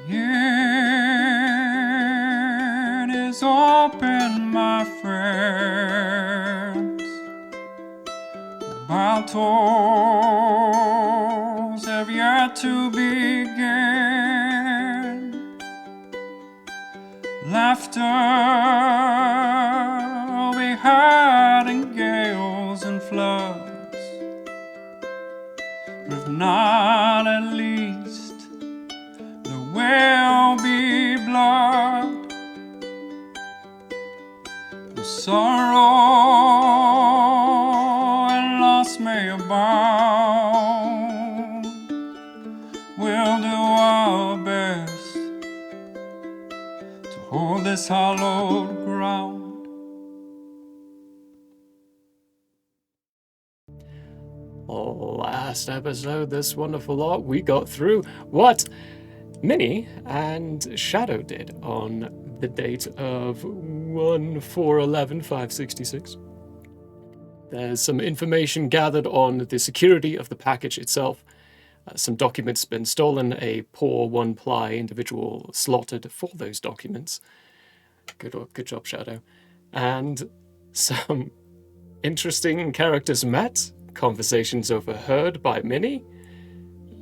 It is open, my friends. Battles have yet to begin. Laughter will be heard in gales and floods, but if not, at least there will be blood. The sorrow and loss may abound. We'll do our best to hold this hallowed ground. Last episode, this wonderful lot, we got through what Minnie and Shadow did on the date of 1/4/11/566. There's some information gathered on the security of the package itself. Some documents been stolen, a poor one-ply individual slaughtered for those documents. Good job, Shadow. And some interesting characters met, conversations overheard by Minnie,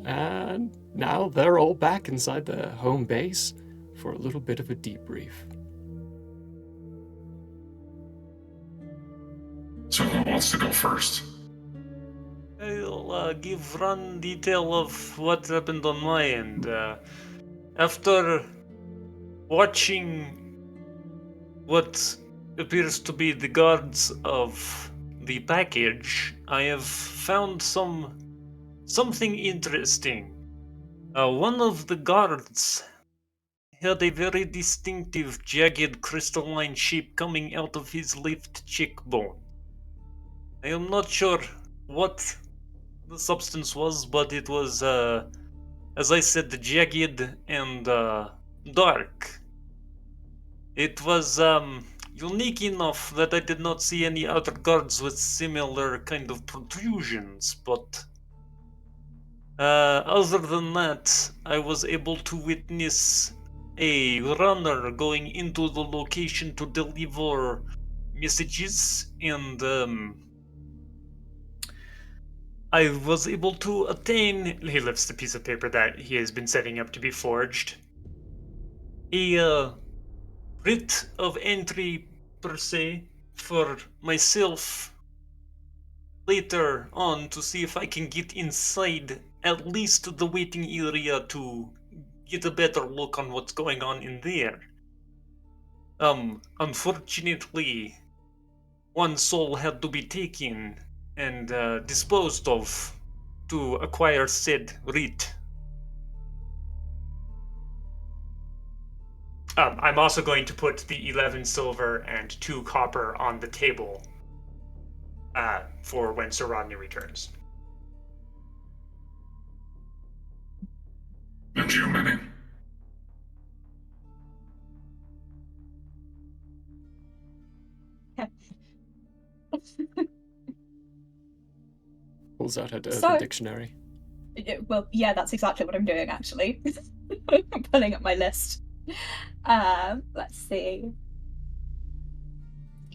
and now they're all back inside their home base for a little bit of a debrief. So who wants to go first? I'll give run detail of what happened on my end. After watching what appears to be the guards of the package, I have found something interesting. One of the guards had a very distinctive jagged crystalline shape coming out of his left cheekbone. I am not sure what the substance was, but it was, as I said, jagged and dark. It was unique enough that I did not see any other guards with similar kind of protrusions, but other than that, I was able to witness a runner going into the location to deliver messages, and I was able to attain. He lifts the piece of paper that he has been setting up to be forged. A writ of entry, per se, for myself later on to see if I can get inside at least the waiting area to get a better look on what's going on in there. Unfortunately, one soul had to be taken and disposed of to acquire said writ. I'm also going to put the 11 silver and 2 copper on the table for when Sir Rodney returns. And you, Minnie? Pulls out her So- dictionary. Well, yeah, that's exactly what I'm doing, actually. I'm pulling up my list. Let's see.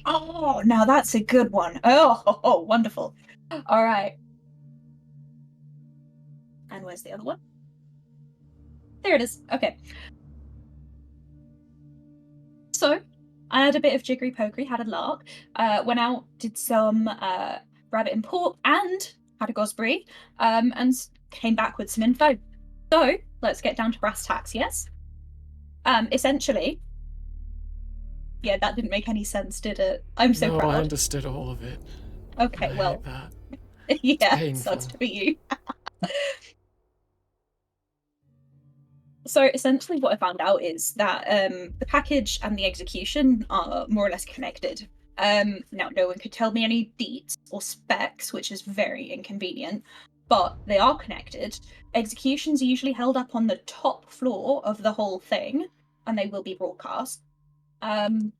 Oh, now that's a good one. Oh, wonderful. All right. And where's the other one? There it is. Okay. So, I had a bit of jiggery pokery, had a lark, went out, did some rabbit and pork, and had a gooseberry, and came back with some info. So, let's get down to brass tacks, yes? Essentially, yeah, that didn't make any sense, did it? I'm so No, proud. I understood all of it. Okay, I well, hate that. yeah, painful. sucks to be you. So essentially what I found out is that the package and the execution are more or less connected. Now, no one could tell me any deets or specs, which is very inconvenient, but they are connected. Executions are usually held up on the top floor of the whole thing, and they will be broadcast. And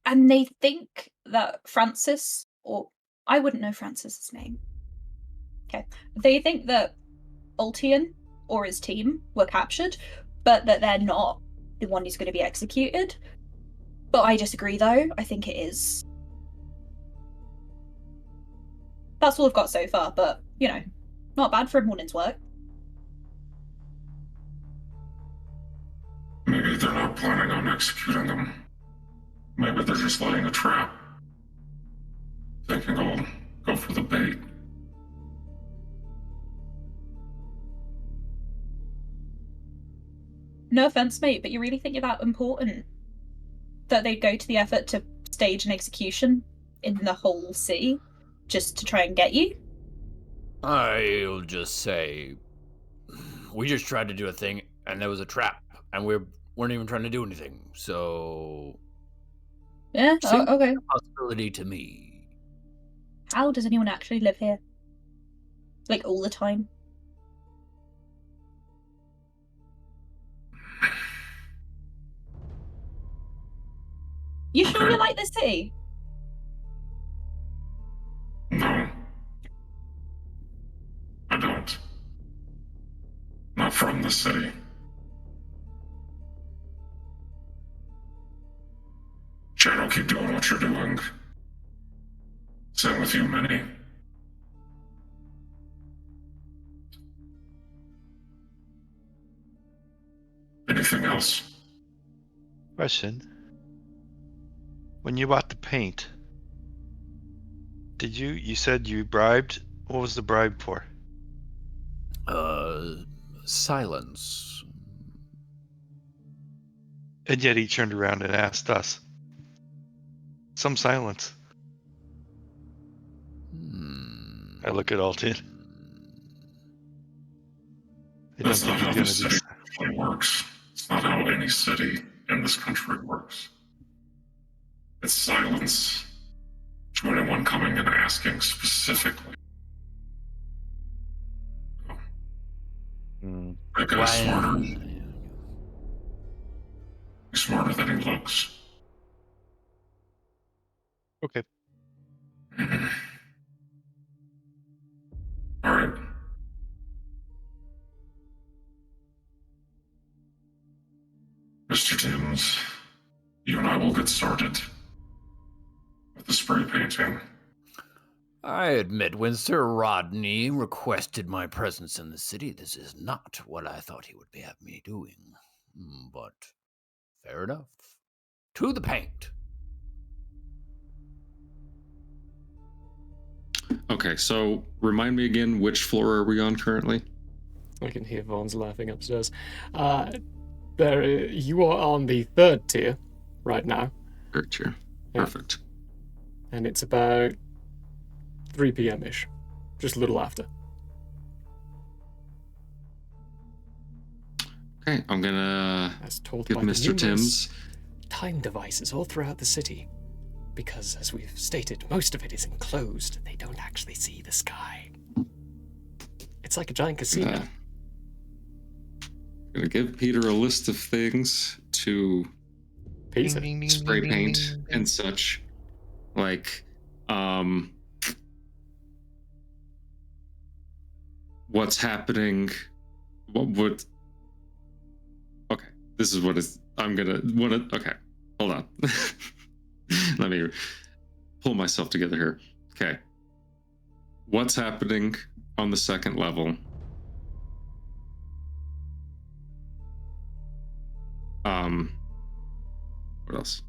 they think that Francis, or I wouldn't know Francis's name. Okay. They think that Ultion or his team were captured, but that they're not the one who's going to be executed. But I disagree, though. I think it is. That's all I've got so far, but, not bad for a morning's work. Maybe they're not planning on executing them. Maybe they're just laying a trap. Thinking I'll go for the bait. No offense, mate, but you really think you're that important that they'd go to the effort to stage an execution in the whole city just to try and get you? I'll just say, we just tried to do a thing, and there was a trap, and we weren't even trying to do anything, so... Yeah, Seems okay. like a possibility to me. How does anyone actually live here? Like, all the time? You sure you like this city? No. I don't. Not from the city. Shadow, keep doing what you're doing. Same with you, Minnie. Anything else? Question. When you bought the paint, you said you bribed? What was the bribe for? Silence. And yet he turned around and asked us. Some silence. I look at Ultion. I don't That's think not he's how gonna the be. city actually works. It's not how any city in this country works. It's silence to anyone coming and asking specifically. That guy's smarter. He's smarter than he looks. Okay. All right. Mr. Timms, you and I will get started with the spray painting. I admit, when Sir Rodney requested my presence in the city, this is not what I thought he would have me doing. But fair enough. To the paint. Okay, so remind me again, which floor are we on currently? I can hear Vaughn's laughing upstairs. You are on the 3rd tier right now. Third tier. Yeah. Perfect. And it's about 3 p.m.-ish. Just a little after. Okay, I'm gonna As told give by the Mr. numerous Timms. time devices all throughout the city. Because, as we've stated, most of it is enclosed. They don't actually see the sky. It's like a giant casino. Gonna give Peter a list of things to Peter. spray paint and such. Like, what's happening? What would... Okay, this is what is... Okay, hold on. Let me pull myself together here. Okay. What's happening on the 2nd level? What else?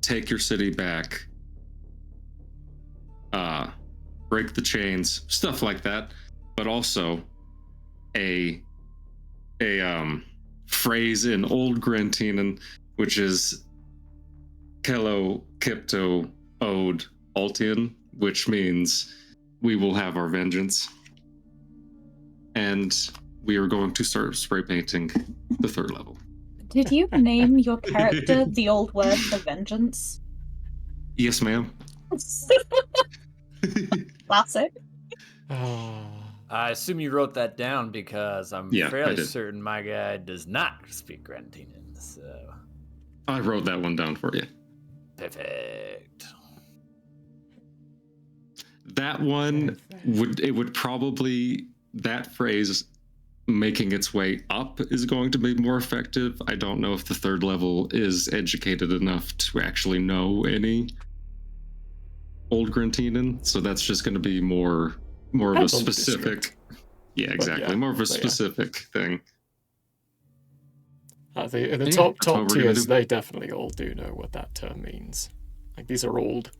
Take your city back. Break the chains, stuff like that. But also a phrase in Old Grantinan, which is Kello Kipto Ode Ultion, which means we will have our vengeance. And we are going to start spray painting the 3rd level. Did you name your character the old word for vengeance? Yes, ma'am. Classic. I assume you wrote that down because I'm Yeah, I fairly did. certain my guy does not speak Grantinan, so... I wrote that one down for you. Perfect. That one would probably that phrase making its way up is going to be more effective. I don't know if the third level is educated enough to actually know any Old Grantinan, so that's just going to be more of a Depends on the specific. district. Yeah, exactly. More of a specific thing. The Yeah, top that's what we're gonna tiers, do. they definitely all do know what that term means. Like, these are old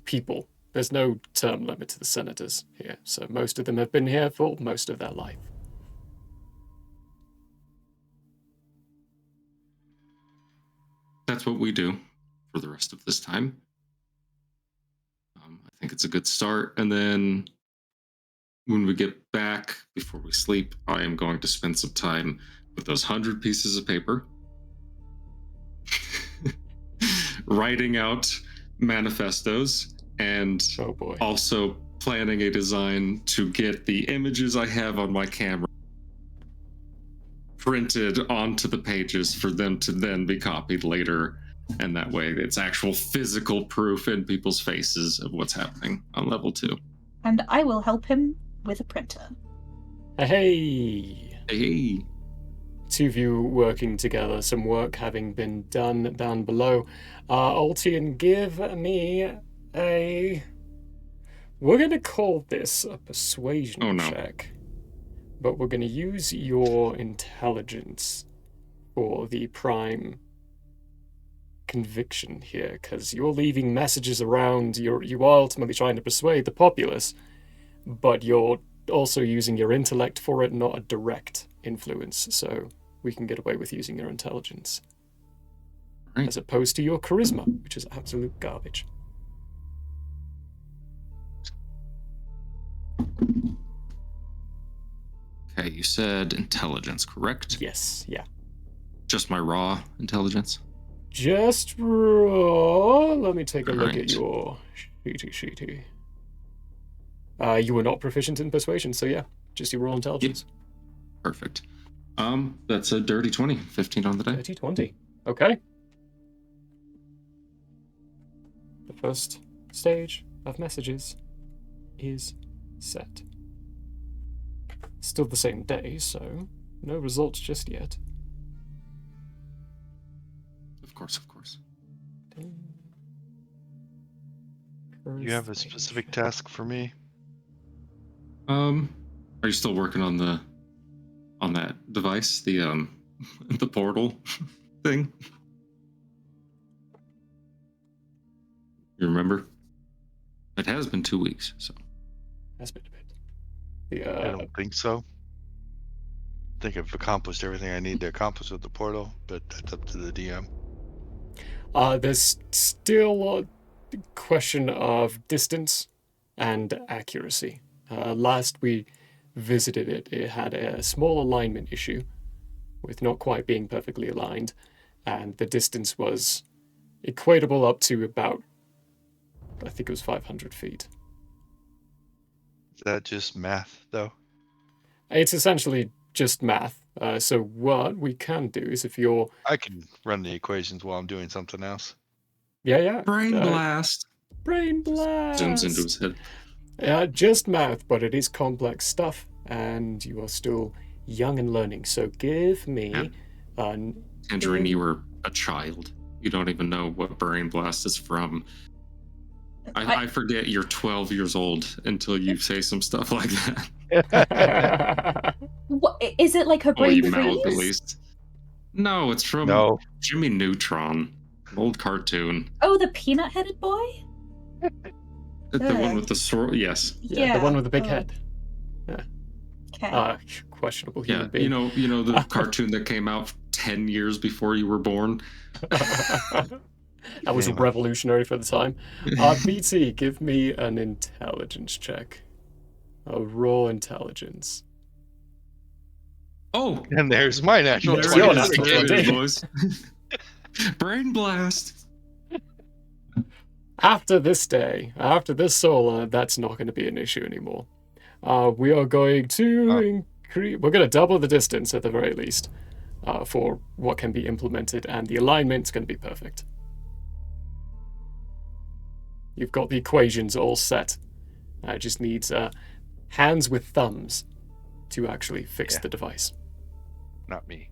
people. There's no term limit to the senators here, so most of them have been here for most of their life. That's what we do for the rest of this time. I think it's a good start. And then when we get back, before we sleep, I am going to spend some time with those 100 pieces of paper, writing out manifestos, and Oh boy. also planning a design to get the images I have on my camera printed onto the pages for them to then be copied later. And that way it's actual physical proof in people's faces of what's happening on level 2. And I will help him with a printer. Hey! Hey. Two of you working together, some work having been done down below. Ultion, give me a... We're going to call this a persuasion check. But we're going to use your intelligence for the prime conviction here, because you're leaving messages around. You are ultimately trying to persuade the populace, but you're also using your intellect for it, not a direct influence. So we can get away with using your intelligence. Right. As opposed to your charisma, which is absolute garbage. Okay, you said intelligence, correct? Yes, yeah. Just my raw intelligence? Just raw. Let me take a look Right. at your sheety. You were not proficient in persuasion, so yeah, just your raw intelligence. Yep. Perfect. That's a dirty 20, 15 on the day. 30-20. Okay. The first stage of messages is set. Still the same day, so no results just yet. Of course. You have a specific task for me? Are you still working on that device, the the portal thing? You remember? It has been 2 weeks, so. Has been a bit. I don't think so. I think I've accomplished everything I need to accomplish with the portal, but that's up to the DM. There's still a question of distance and accuracy. Last we visited it, it had a small alignment issue with not quite being perfectly aligned, and the distance was equatable up to about, I think it was 500 feet. Is that just math, though? It's essentially just math. So what we can do is, if you're... I can run the equations while I'm doing something else. Yeah. Brain blast. Brain blast! Zooms into his head. Just math, but it is complex stuff, and you are still young and learning. So give me Tangerine, you were a child. You don't even know what brain blast is from. I forget you're 12 years old until you say some stuff like that. What is it, like a Oh, brain you mouth at freeze? least. No, it's from Jimmy Neutron, an old cartoon. Oh, the peanut-headed boy? The one with the sword. Yes. Yeah, the one with the big head. Yeah. Okay. Questionable human Yeah, being. you know the cartoon that came out 10 years before you were born. That was revolutionary for the time. BT, give me an intelligence check. A raw intelligence. Oh, and there's my natural There's 20. your natural There it 20. is, boys. Brain blast. After this day, after this solar, that's not going to be an issue anymore. We are going to increase. We're going to double the distance at the very least for what can be implemented, and the alignment's going to be perfect. You've got the equations all set. It just needs hands with thumbs to actually fix Yeah. the device. Not me.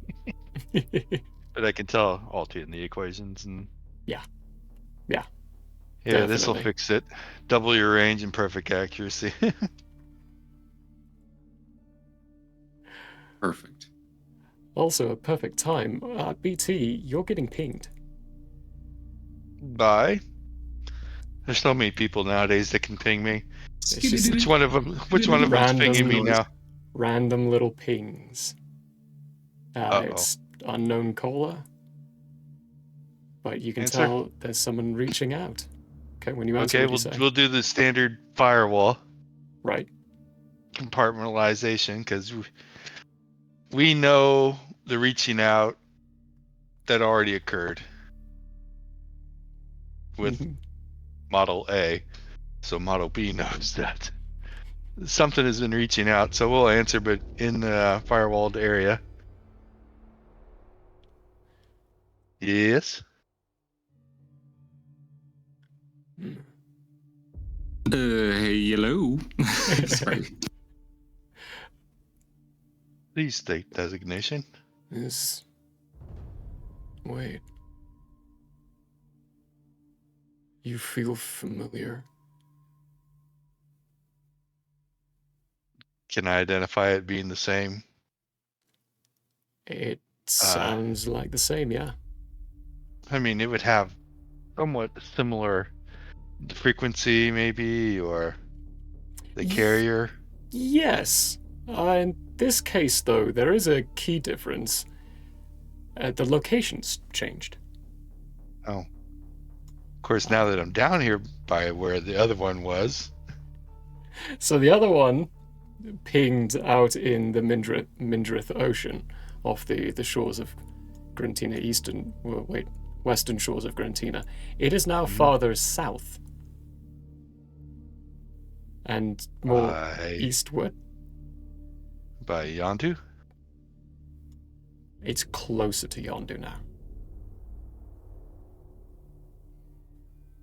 But I can tell Ultion the equations and. Yeah. Yeah, this will Definitely. fix it. Double your range and perfect accuracy. Perfect. Also, a perfect time. BT, you're getting pinged. Bye. There's so many people nowadays that can ping me. It's just Which one of them? Which one of them's pinging me now? Random little pings. Uh-oh. It's unknown caller. But you can Answer. tell there's someone reaching out. Okay, when you answer, Okay, what do you say? we'll do the standard firewall Right. compartmentalization because we know the reaching out that already occurred with Mhm. Model A, so Model B knows that something has been reaching out. So we'll answer, but in the firewalled area. Yes. Hello. Sorry. Please state designation. Wait. You feel familiar. Can I identify it being the same? It sounds like the same, yeah. I mean, it would have somewhat similar frequency, maybe, or the carrier. Yes. In this case, though, there is a key difference. The location's changed. Oh. Of course, now that I'm down here by where the other one was. So the other one pinged out in the Mindrith Ocean off the shores of Grantina, western shores of Grantina. It is now farther south and more eastward. By Yondu? It's closer to Yondu now.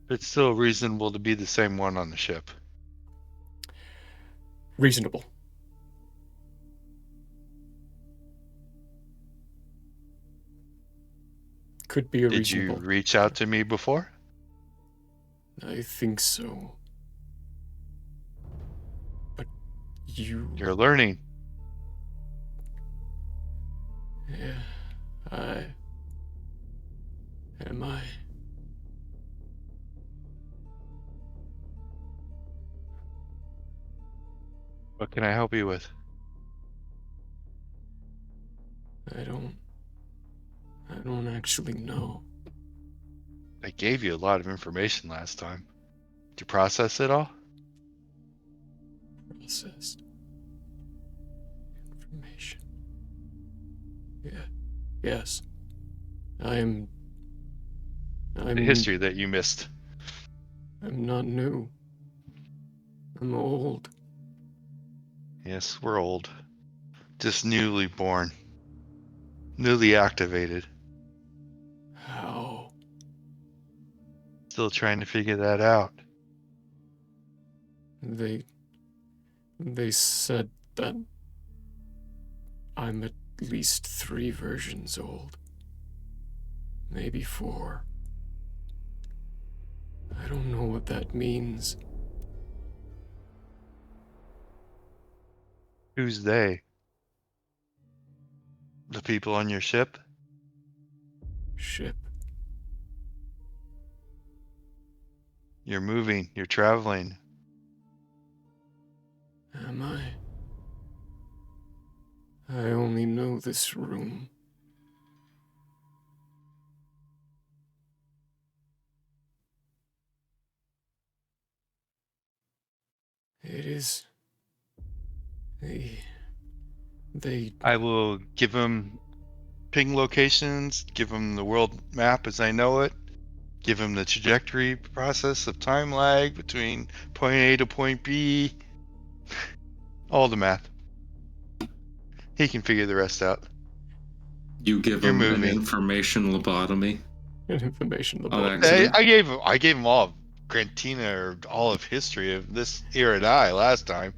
It's still reasonable to be the same one on the ship. Reasonable. Could be a reasonable. Did you reach out to me before? I think so. But You're learning. Yeah. Am I? What can I help you with? I don't actually know. I gave you a lot of information last time. Did you process it all? Processed information. Yeah. Yes. I'm The history that you missed. I'm not new. I'm old. Yes, we're old. Just newly born. Newly activated. How? Still trying to figure that out. They said that I'm at least 3 versions old. Maybe 4. I don't know what that means. Who's they? The people on your ship? Ship. You're moving. You're traveling. Am I? I only know this room. It is... They... I will give him ping locations, give him the world map as I know it, give him the trajectory process of time lag between point A to point B. All the math. He can figure the rest out. You give You're him an moving. information lobotomy. An information On lobotomy. accident. I gave him all of Grantina or all of history of this era and I last time.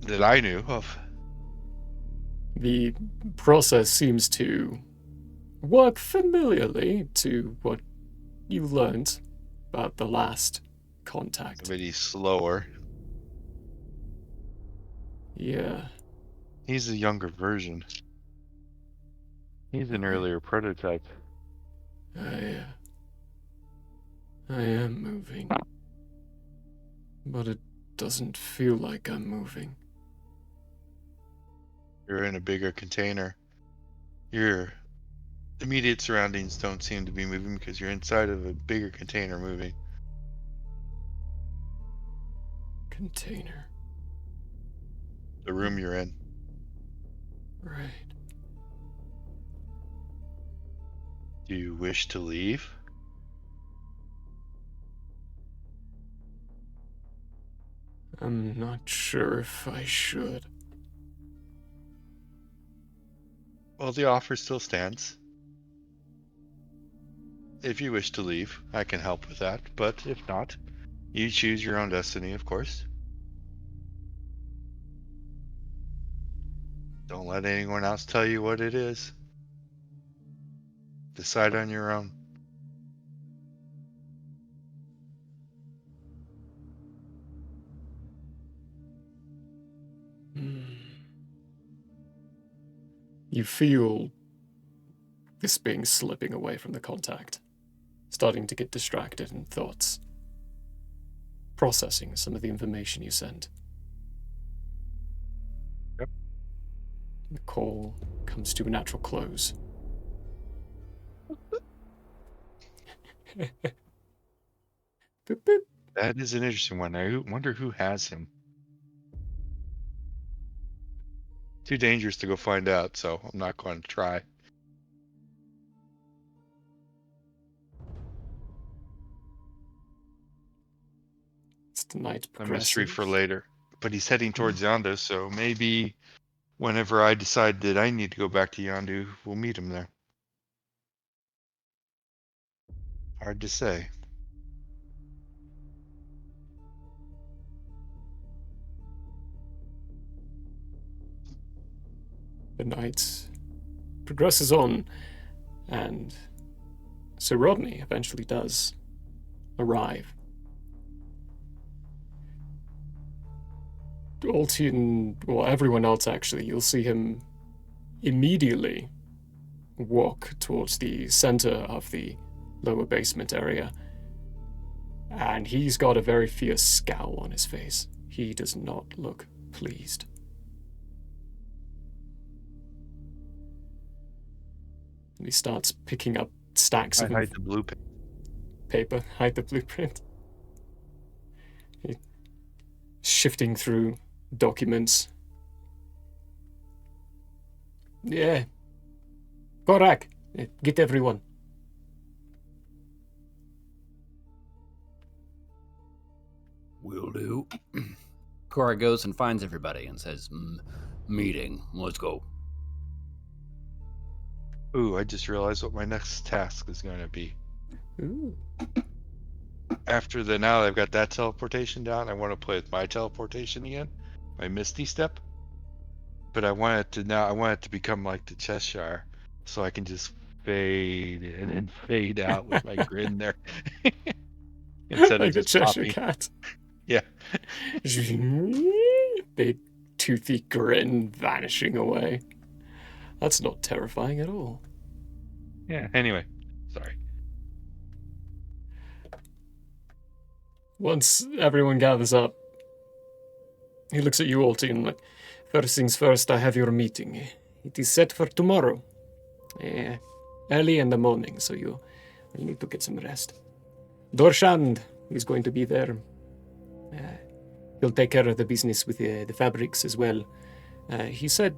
that I knew of. The process seems to work familiarly to what you learned about the last contact. But he's slower. Yeah. He's a younger version. He's an earlier prototype. I am moving. But it doesn't feel like I'm moving. You're in a bigger container. Your immediate surroundings don't seem to be moving because you're inside of a bigger container moving. Container. The room you're in. Right. Do you wish to leave? I'm not sure if I should. Well, the offer still stands. If you wish to leave, I can help with that, but if not, you choose your own destiny, of course. Don't let anyone else tell you what it is. Decide on your own. You feel this being slipping away from the contact, starting to get distracted in thoughts, processing some of the information you sent. Yep. The call comes to a natural close. Boop, boop. That is an interesting one. I wonder who has him. Too dangerous to go find out, so I'm not going to try. It's the night A mystery for progresses. later. But he's heading towards Yondu, so maybe whenever I decide that I need to go back to Yondu, we'll meet him there. Hard to say. The night progresses on, and Sir Rodney eventually does arrive. Ultion, or everyone else actually, you'll see him immediately walk towards the center of the lower basement area. And he's got a very fierce scowl on his face. He does not look pleased. And he starts picking up stacks I of hide the blue pen. paper, hide the blueprint. Shifting through documents. Yeah. Korak, get everyone. Will do. Cora goes and finds everybody and says, meeting, let's go. Ooh, I just realized what my next task is going to be. Ooh. After now that I've got that teleportation down, I want to play with my teleportation again, my Misty Step. But I want it to become like the Cheshire, so I can just fade in and fade out with my grin there. Instead Like of the just Cheshire popping. Cat. Yeah. Big toothy grin vanishing away. That's not terrifying at all. Yeah, anyway. Sorry. Once everyone gathers up, he looks at you all, team, like, first things first, I have your meeting. It is set for tomorrow. Early in the morning, so you need to get some rest. Dorshand is going to be there. He'll take care of the business with the fabrics as well. He said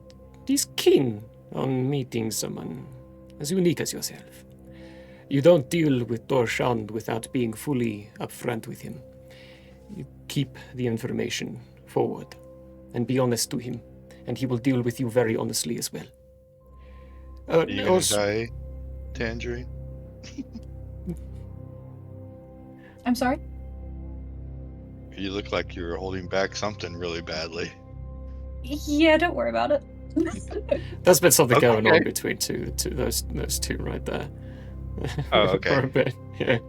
he's keen on meeting someone as unique as yourself. You don't deal with Dorshand without being fully upfront with him. You keep the information forward and be honest to him, and he will deal with you very honestly as well. Are you going to die, Tangerine? I'm sorry? You look like you were holding back something really badly. Yeah, don't worry about it. There's been something going on Okay. between those two right there. Oh, okay. For a bit, yeah.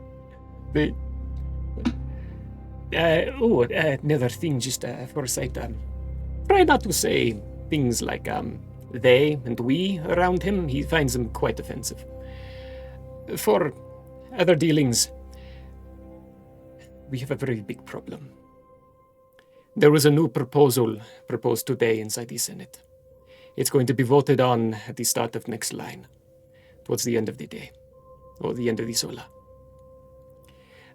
Another thing, just for a sec. Try not to say things like they and we around him. He finds them quite offensive. For other dealings, we have a very big problem. There was a new proposal proposed today inside the Senate. It's going to be voted on at the start of next line, towards the end of the day, or the end of the solar.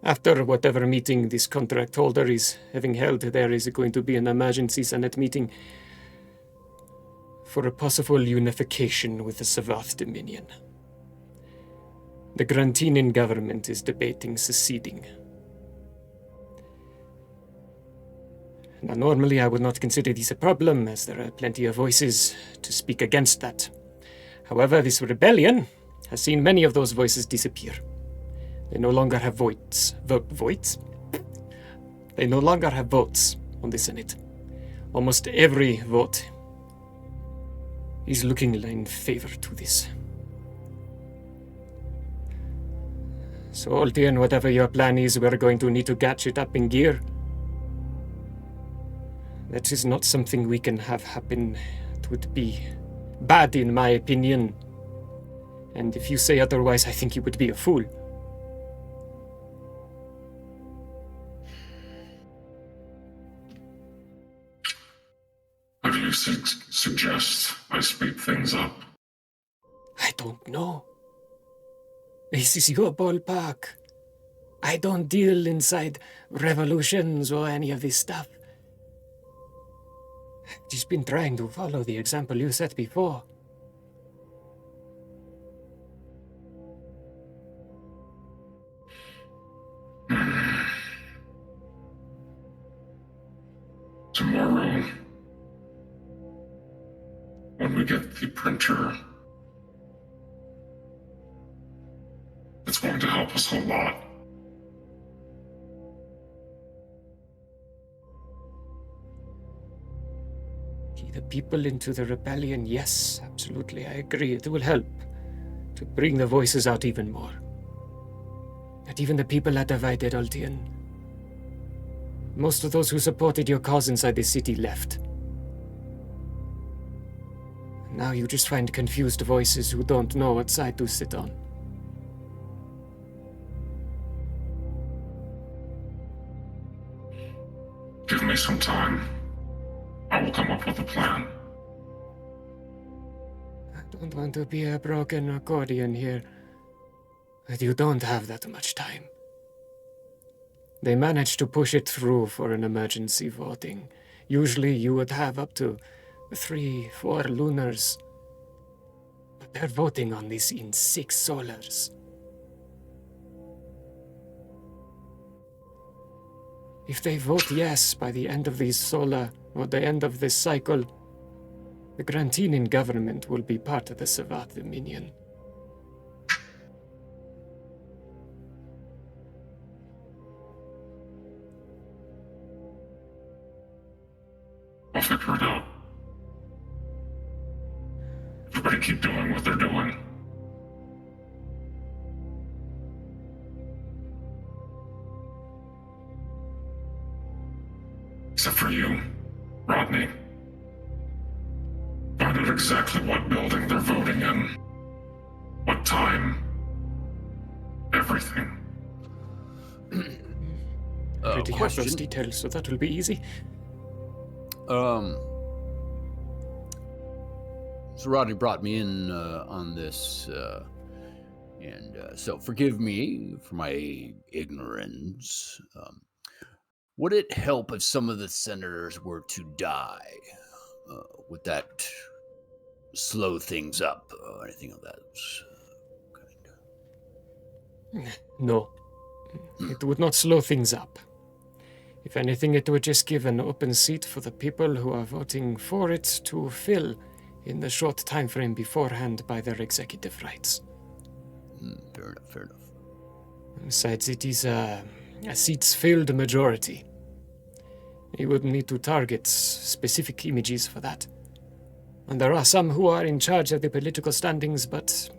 After whatever meeting this contract holder is having held, there is going to be an emergency Senate meeting for a possible unification with the Savath Dominion. The Grantinan government is debating seceding. Now, normally I would not consider this a problem, as there are plenty of voices to speak against that. However, this rebellion has seen many of those voices disappear. They no longer have votes. They no longer have votes on the Senate. Almost every vote is looking in favor to this. So, Ultion, whatever your plan is, we're going to need to catch it up in gear. That is not something we can have happen. It would be bad, in my opinion. And if you say otherwise, I think you would be a fool. How do you suggest I speed things up? I don't know. This is your ballpark. I don't deal inside revolutions or any of this stuff. I've just been trying to follow the example you set before. Tomorrow, when we get the printer, it's going to help us a lot. Key the people into the rebellion, yes, absolutely, I agree. It will help to bring the voices out even more. Not even the people are divided, Ultion. Most of those who supported your cause inside the city left. Now you just find confused voices who don't know what side to sit on. Give me some time. I will come up with a plan. I don't want to be a broken accordion here, but you don't have that much time. They managed to push it through for an emergency voting. Usually you would have up to 3-4 lunars. But they're voting on this in 6 solars. If they vote yes by the end of this solar, or the end of this cycle, the Grantinan government will be part of the Savath Dominion. I'll figure it out. Everybody keep doing what they're doing. Except for you, Rodney. Find out exactly what building they're voting in. What time. Everything. Already have those Question. details, so that will be easy. So Rodney brought me in on this, so forgive me for my ignorance. Would it help if some of the senators were to die? Would that slow things up or anything of that kind? No. It would not slow things up. If anything, it would just give an open seat for the people who are voting for it to fill in the short time frame beforehand by their executive rights. Fair enough. Besides, it is a seats-filled majority. He would need to target specific images for that. And there are some who are in charge of the political standings, but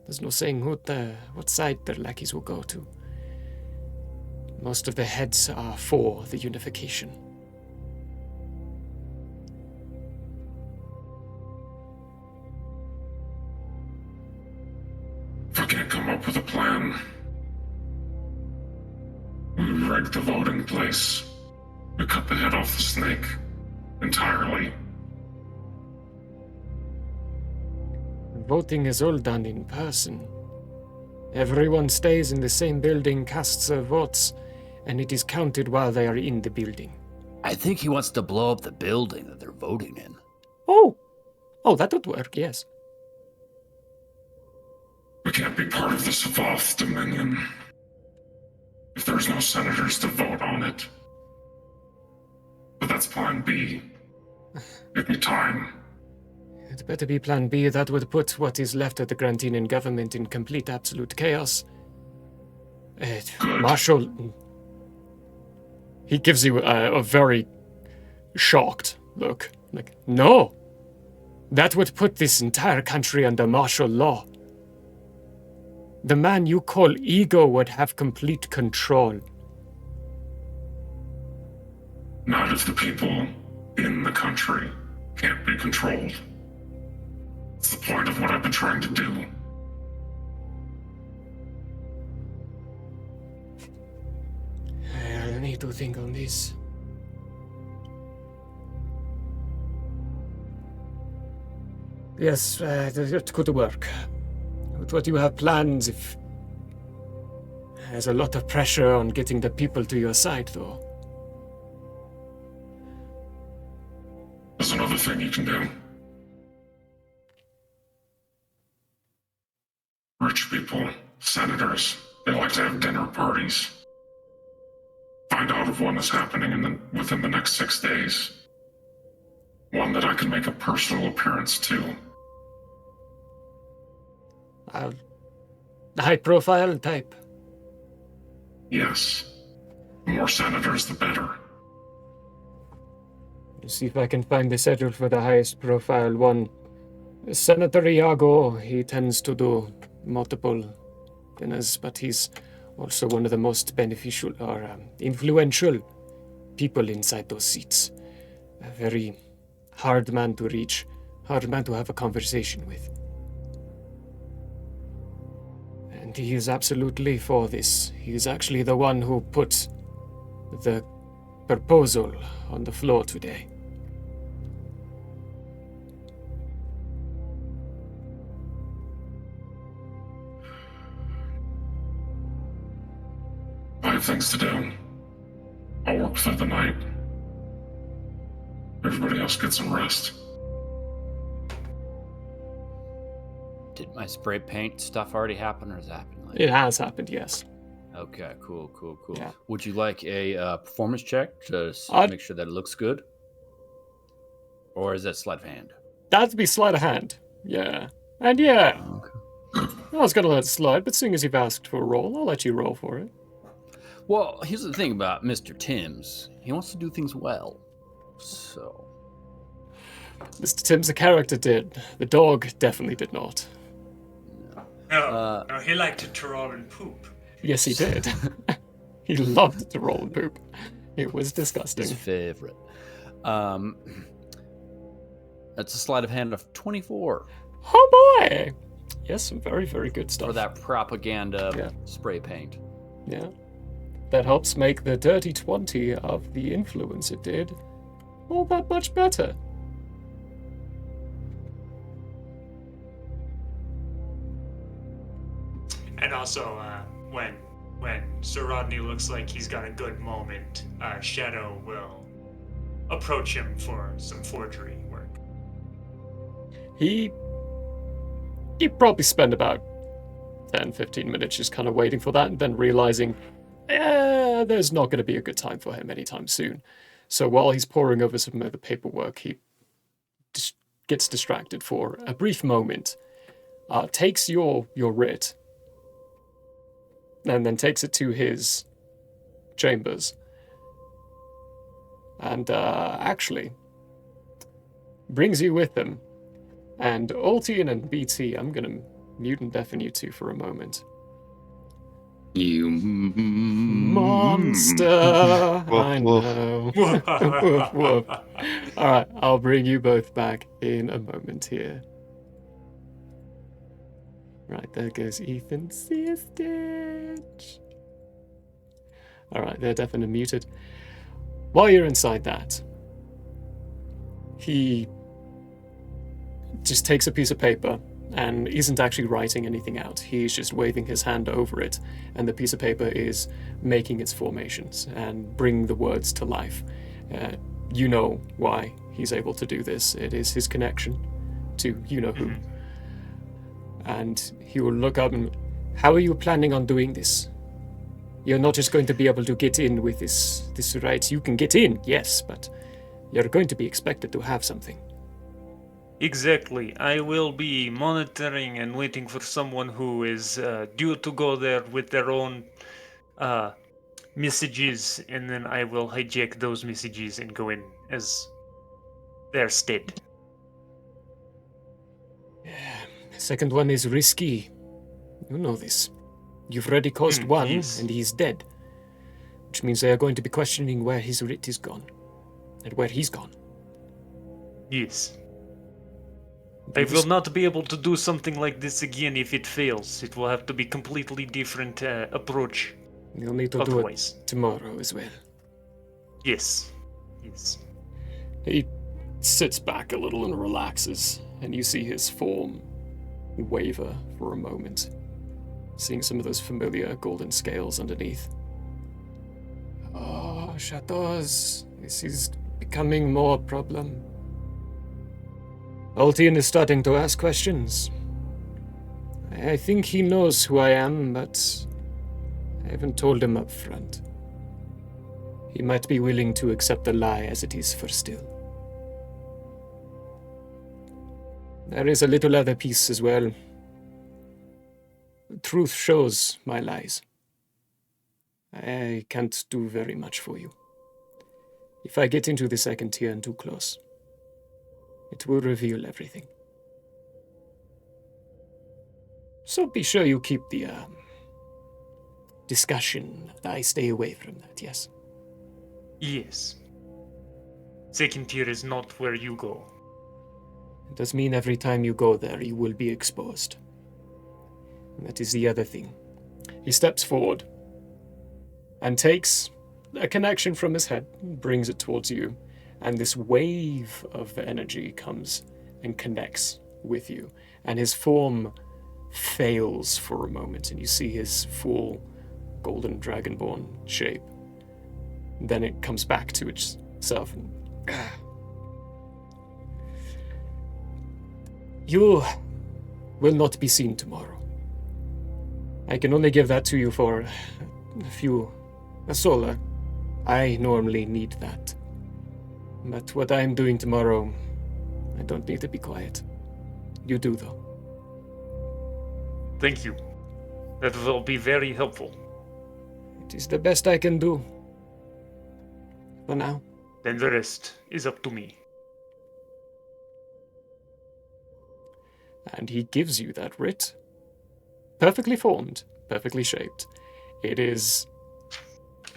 there's no saying what side their lackeys will go to. Most of the heads are for the unification. If I can't come up with a plan, we rig the voting place. We cut the head off the snake entirely. Voting is all done in person. Everyone stays in the same building, casts their votes, and it is counted while they are in the building. I think he wants to blow up the building that they're voting in. Oh, that would work, yes. We can't be part of the Savath Dominion if there's no senators to vote on it. But that's plan B. Give me time. It better be plan B. That would put what is left of the Grantinan government in complete absolute chaos. Marshal... He gives you a very shocked look. Like, no! That would put this entire country under martial law. The man you call Ego would have complete control. Not if the people in the country can't be controlled. It's the point of what I've been trying to do. I need to think on this. Yes, it could work. But what you have plans if... There's a lot of pressure on getting the people to your side, though. There's another thing you can do. Rich people, senators, they like to have dinner parties. Find out if one is happening within the next 6 days. One that I can make a personal appearance to. High profile type. Yes. The more senators, the better. Let's see if I can find the schedule for the highest profile one. Senator Iago, he tends to do multiple dinners, but he's also one of the most beneficial or influential people inside those seats. A very hard man to reach, hard man to have a conversation with. And he is absolutely for this. He is actually the one who put the proposal on the floor today. I have things to do. I'll work through the night. Everybody else get some rest. Did my spray paint stuff already happen, or has that happened later? It has happened, yes. Okay, cool. Yeah. Would you like a performance check to make sure that it looks good? Or is that sleight of hand? That'd be sleight of hand. Yeah. And yeah. Okay. I was gonna let it slide, but seeing as you've asked for a roll, I'll let you roll for it. Well, here's the thing about Mr. Timms. He wants to do things well. So... Mr. Timms, the character did. The dog definitely did not. No, he liked to troll and poop. Yes, he did. He loved to roll and poop. It was disgusting. His favorite. That's a sleight of hand of 24. Oh boy! Yes, some very, very good stuff. For that propaganda spray paint. Yeah. That helps make the dirty 20 of the influence it did all that much better. And also, when Sir Rodney looks like he's got a good moment, Shadow will approach him for some forgery work. He'd probably spend about 10-15 minutes just kind of waiting for that and then realizing there's not going to be a good time for him anytime soon. So while he's poring over some of the paperwork, he gets distracted for a brief moment, takes your writ, and then takes it to his chambers. and actually brings you with them. And Ultion and BT, I'm going to mute and deafen you two for a moment. You Monster! I woof. know. Woof, woof. All right, I'll bring you both back in a moment here. Right, there goes Ethan. See you, Stitch. All right, they're deaf and muted. While you're inside that, he just takes a piece of paper and isn't actually writing anything out. He's just waving his hand over it, and the piece of paper is making its formations and bring the words to life. You know why he's able to do this. It is his connection to you-know-who. And he will look up and, how are you planning on doing this? You're not just going to be able to get in with this right. You can get in, yes, but you're going to be expected to have something. Exactly. I will be monitoring and waiting for someone who is due to go there with their own messages, and then I will hijack those messages and go in as their stead. The second one is risky. You know this. You've already caused one, yes. and he's dead. Which means they are going to be questioning where his writ is gone. And where he's gone. Yes. I will not be able to do something like this again if it fails. It will have to be completely different approach. You'll need to otherwise. do it tomorrow as well. Yes. Yes. He sits back a little and relaxes, and you see his form waver for a moment, seeing some of those familiar golden scales underneath. Oh, Chateaus, this is becoming more problem. Ultion is starting to ask questions. I think he knows who I am, but I haven't told him up front. He might be willing to accept the lie as it is for still. There is a little other piece as well. Truth shows my lies. I can't do very much for you. If I get into the second tier and too close, it will reveal everything. So be sure you keep the discussion. I stay away from that, yes? Yes. Second tier is not where you go. It does mean every time you go there, you will be exposed. And that is the other thing. He steps forward and takes a connection from his head, brings it towards you, and this wave of energy comes and connects with you. And his form fails for a moment, and you see his full golden dragonborn shape. Then it comes back to itself. You will not be seen tomorrow. I can only give that to you for a solar. I normally need that. But what I am doing tomorrow, I don't need to be quiet. You do, though. Thank you. That will be very helpful. It is the best I can do. For now. Then the rest is up to me. And he gives you that writ. Perfectly formed, perfectly shaped. It is...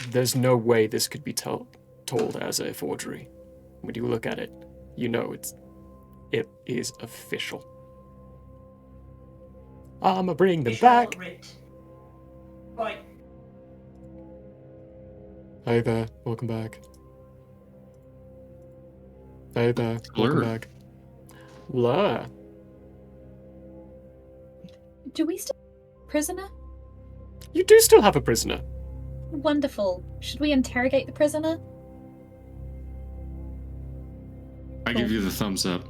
There's no way this could be told as a forgery. When you look at it, you know it is official. I'ma bring them back. Bye. Hey there, welcome back. Hey there, welcome Blur. back. Blur. Do we still have a prisoner? You do still have a prisoner. Wonderful. Should we interrogate the prisoner? I give you the thumbs up.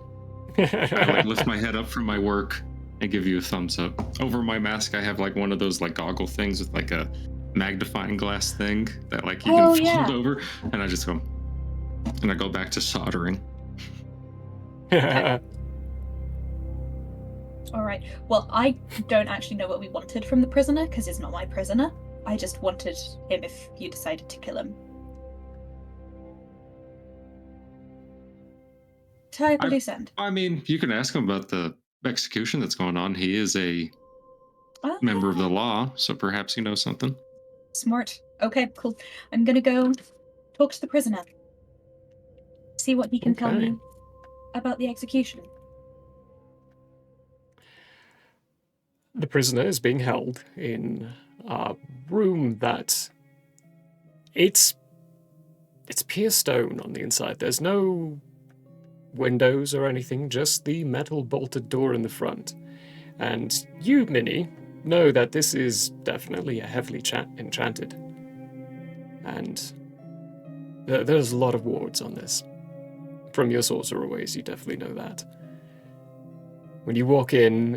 I lift my head up from my work and give you a thumbs up. Over my mask, I have one of those goggle things with a magnifying glass thing that you can fold over, and I just go, and I go back to soldering. All right. Well, I don't actually know what we wanted from the prisoner because it's not my prisoner. I just wanted him if you decided to kill him. tie up a loose end. I mean, you can ask him about the execution that's going on. He is a member of the law, so perhaps he knows something. Smart. Okay, cool. I'm gonna go talk to the prisoner. See what he can tell Okay. me about the execution. The prisoner is being held in a room that it's pure stone on the inside. There's no windows or anything, just the metal bolted door in the front. And you, Minnie, know that this is definitely a heavily enchanted. And there's a lot of wards on this. From your sorcerer ways, you definitely know that. When you walk in,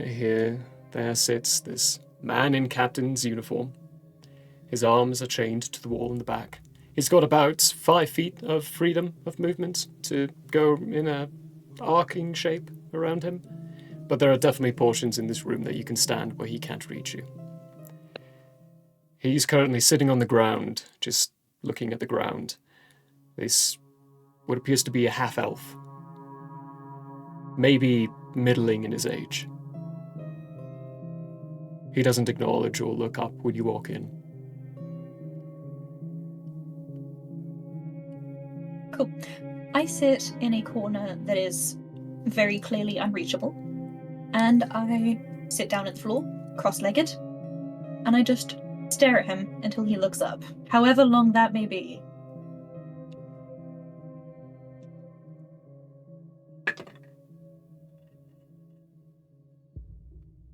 there sits this man in captain's uniform. His arms are chained to the wall in the back. He's got about 5 feet of freedom of movement to go in a arcing shape around him. But there are definitely portions in this room that you can stand where he can't reach you. He's currently sitting on the ground, just looking at the ground. This what appears to be a half-elf. Maybe middling in his age. He doesn't acknowledge or look up when you walk in. Cool. I sit in a corner that is very clearly unreachable, and I sit down at the floor, cross-legged, and I just stare at him until he looks up, however long that may be.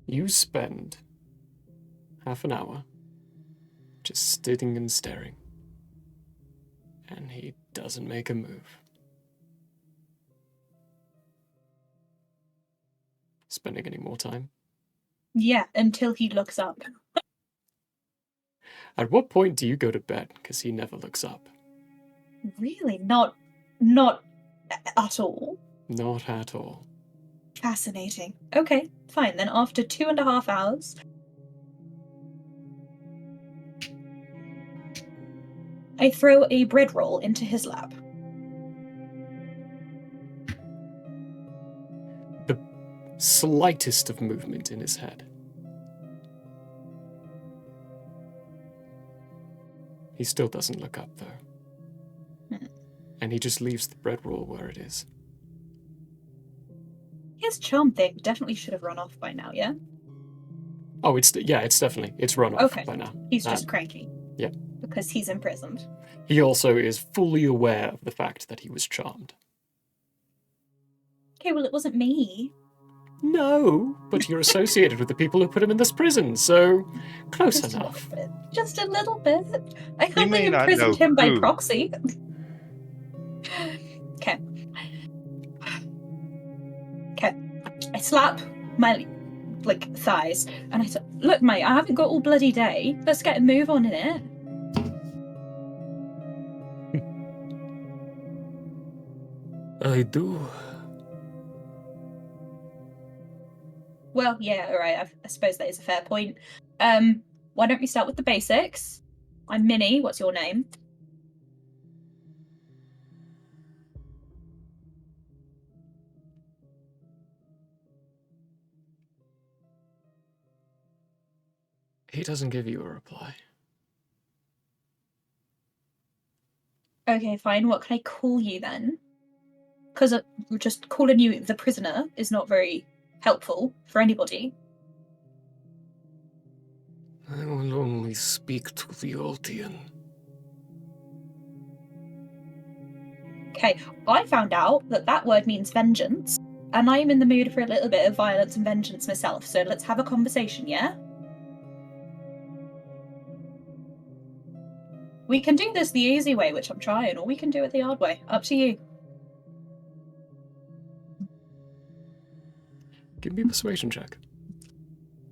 You spend half an hour just sitting and staring, and he doesn't make a move. Spending any more time? Yeah, until he looks up. At what point do you go to bed? Because he never looks up. Really? Not at all? Not at all. Fascinating. Okay, fine. Then after 2.5 hours, I throw a bread roll into his lap. The slightest of movement in his head. He still doesn't look up, though. And he just leaves the bread roll where it is. His charm thing definitely should have run off by now, yeah? Oh, it's run off Okay. by now. He's just cranky. Yeah. Because he's imprisoned. He also is fully aware of the fact that he was charmed. Okay, well, it wasn't me. No, but you're associated with the people who put him in this prison, so close Just enough. a little bit. Just a little bit. I may hardly not imprisoned know him by who. proxy. Okay. I slap my thighs and I said, "Look, mate, I haven't got all bloody day. Let's get a move on in it." I do. Well, yeah, all right. I suppose that is a fair point. Why don't we start with the basics? I'm Minnie. What's your name? He doesn't give you a reply. Okay, fine. What can I call you then? Because just calling you the prisoner is not very helpful for anybody. I will only speak to the Ultion. Okay, I found out that word means vengeance, and I'm in the mood for a little bit of violence and vengeance myself, so let's have a conversation, yeah? We can do this the easy way, which I'm trying, or we can do it the hard way. Up to you. Give me a persuasion check.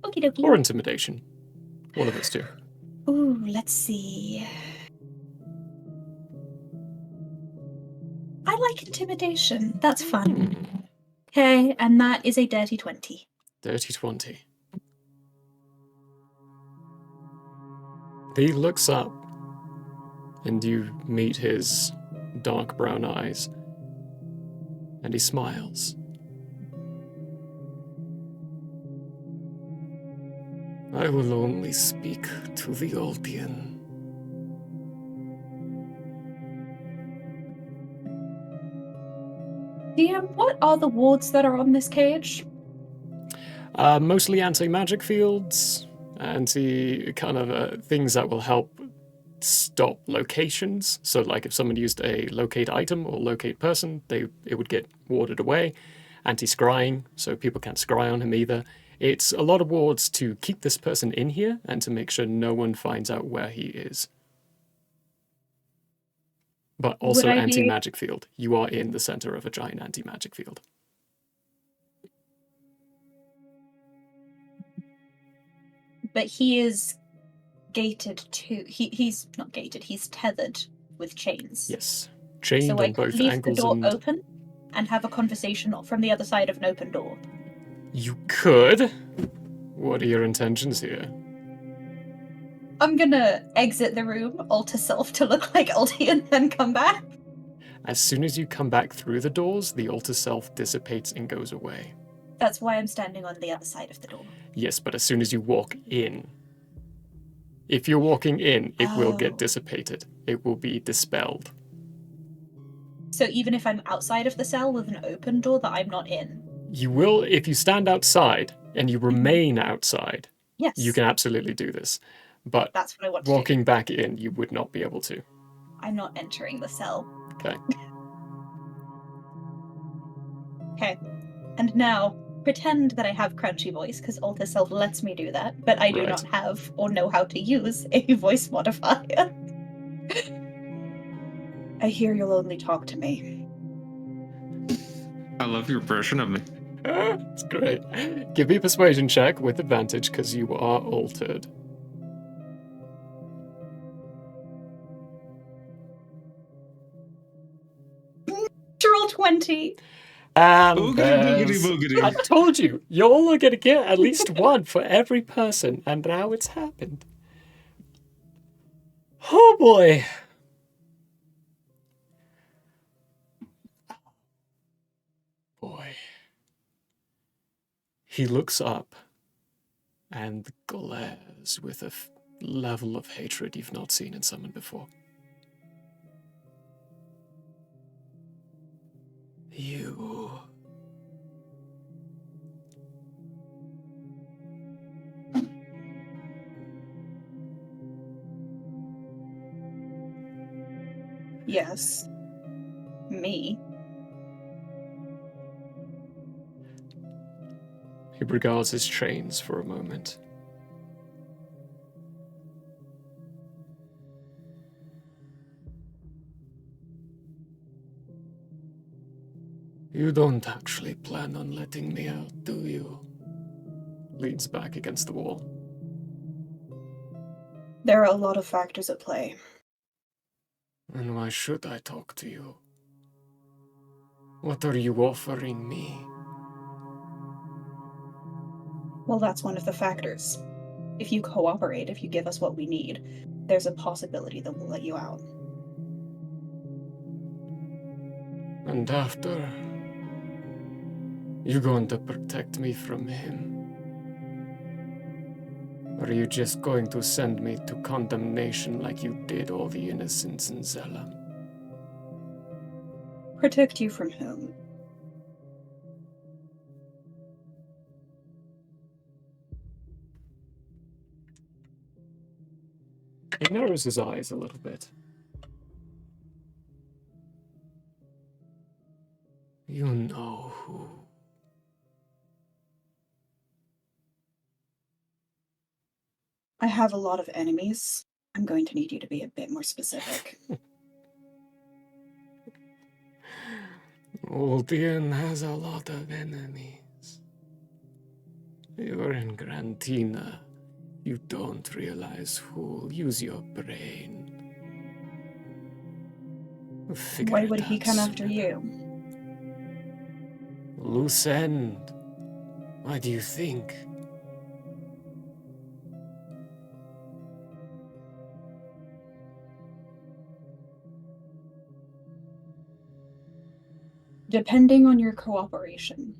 Okie dokie. Or intimidation. One of those two. Ooh, let's see. I like intimidation. That's fun. Okay, and that is a dirty 20. Dirty 20. He looks up, and you meet his dark brown eyes. And he smiles. I will only speak to the Ultion. DM, what are the wards that are on this cage? Mostly anti-magic fields, things that will help stop locations. So like if someone used a locate item or locate person, it would get warded away. Anti-scrying, so people can't scry on him either. It's a lot of wards to keep this person in here and to make sure no one finds out where he is. But also anti-magic field. You are in the center of a giant anti-magic field. But he is gated to... He's not gated, he's tethered with chains. Yes. Chained so on both leave ankles the door and... open and have a conversation from the other side of an open door. You could. What are your intentions here? I'm gonna exit the room, alter self to look like Ulti, and then come back. As soon as you come back through the doors, the alter self dissipates and goes away. That's why I'm standing on the other side of the door. Yes, but as soon as you walk in. If you're walking in, it will get Oh. dissipated. It will be dispelled. So even if I'm outside of the cell with an open door that I'm not in? You will, if you stand outside and you remain outside, Yes. you can absolutely do this. But That's what I want to do. walking back in, you would not be able to. I'm not entering the cell. Okay. Okay. And now, pretend that I have crunchy voice, because Alter Self lets me do that, but I do Right. not have or know how to use a voice modifier. I hear you'll only talk to me. I love your version of me. It's great. Give me a persuasion check with advantage because you are altered. Roll 20. And Boogity, there's- boogity, boogity. I told you, y'all are going to get at least one for every person, and now it's happened. Oh boy. Boy. He looks up and glares with a level of hatred you've not seen in someone before. You. Yes. Me. He regards his chains for a moment. You don't actually plan on letting me out, do you? Leans back against the wall. There are a lot of factors at play. And why should I talk to you? What are you offering me? Well, that's one of the factors. If you cooperate, if you give us what we need, there's a possibility that we'll let you out. And after, you going to protect me from him? Or are you just going to send me to condemnation like you did all the innocents in Zella? Protect you from whom? He narrows his eyes a little bit. You know who. I have a lot of enemies. I'm going to need you to be a bit more specific. Ultion has a lot of enemies. You're in Grantinan. You don't realize who. Use your brain. Figure Why it would he out come after soon. you? Loose end. What do you think? Depending on your cooperation,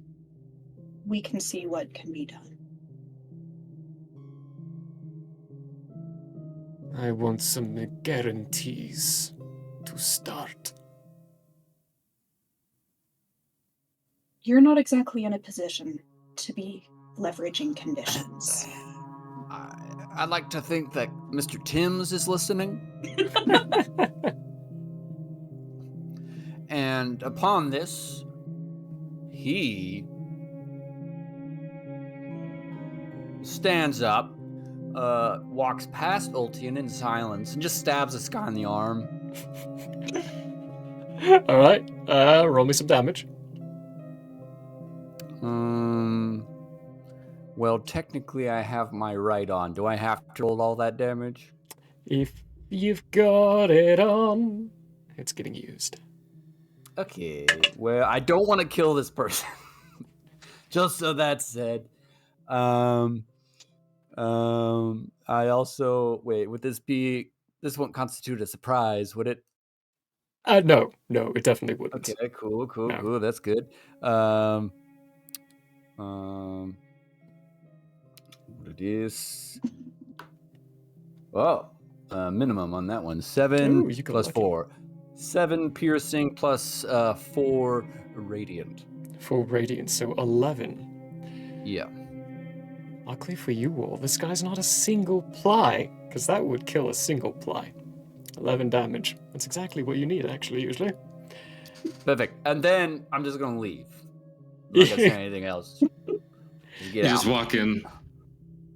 we can see what can be done. I want some guarantees to start. You're not exactly in a position to be leveraging conditions. I'd like to think that Mr. Timms is listening. And upon this, he stands up, walks past Ultion in silence, and just stabs this guy in the arm. All right, roll me some damage. Well, technically I have my right on. Do I have to roll all that damage? If you've got it on, it's getting used. Okay, well, I don't want to kill this person. Just so that's said. I also, wait, would this won't constitute a surprise, would it? No, it definitely wouldn't. Okay, cool, No. that's good. What it is? Oh, minimum on that one. 7 Ooh, you got plus lucky. 4. 7 piercing plus 4 radiant. 4 radiant, so 11. Yeah. Luckily for you all, this guy's not a single ply, because that would kill a single ply. 11 damage. That's exactly what you need, actually, usually. Perfect. And then I'm just gonna leave. I'm not gonna say anything else. Just get You out. just walk in.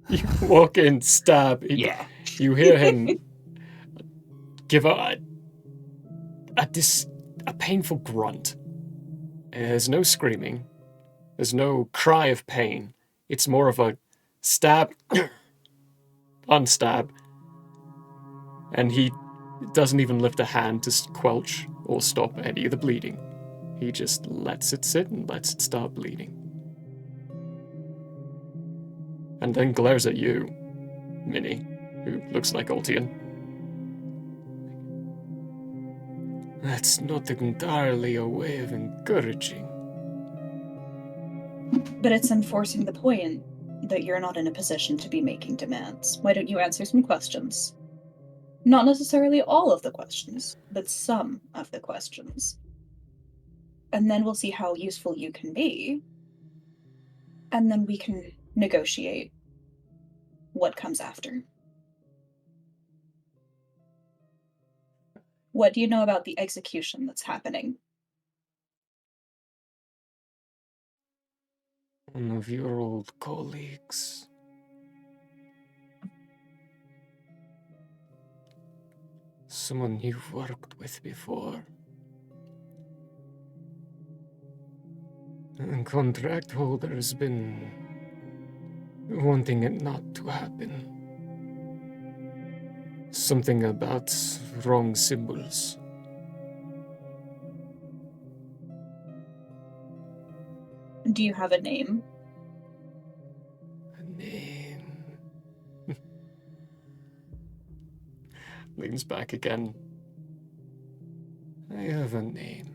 You walk in, stab. Yeah. You hear him give a painful grunt. There's no screaming. There's no cry of pain. It's more of a stab, unstab. And he doesn't even lift a hand to quelch or stop any of the bleeding. He just lets it sit and lets it start bleeding. And then glares at you, Minnie, who looks like Ultion. That's not entirely a way of encouraging. But it's enforcing the point that you're not in a position to be making demands. Why don't you answer some questions? Not necessarily all of the questions, but some of the questions. And then we'll see how useful you can be. And then we can negotiate what comes after. What do you know about the execution that's happening? One of your old colleagues. Someone you've worked with before. The contract holder has been wanting it not to happen. Something about wrong symbols. Do you have a name? A name. Leans back again. I have a name.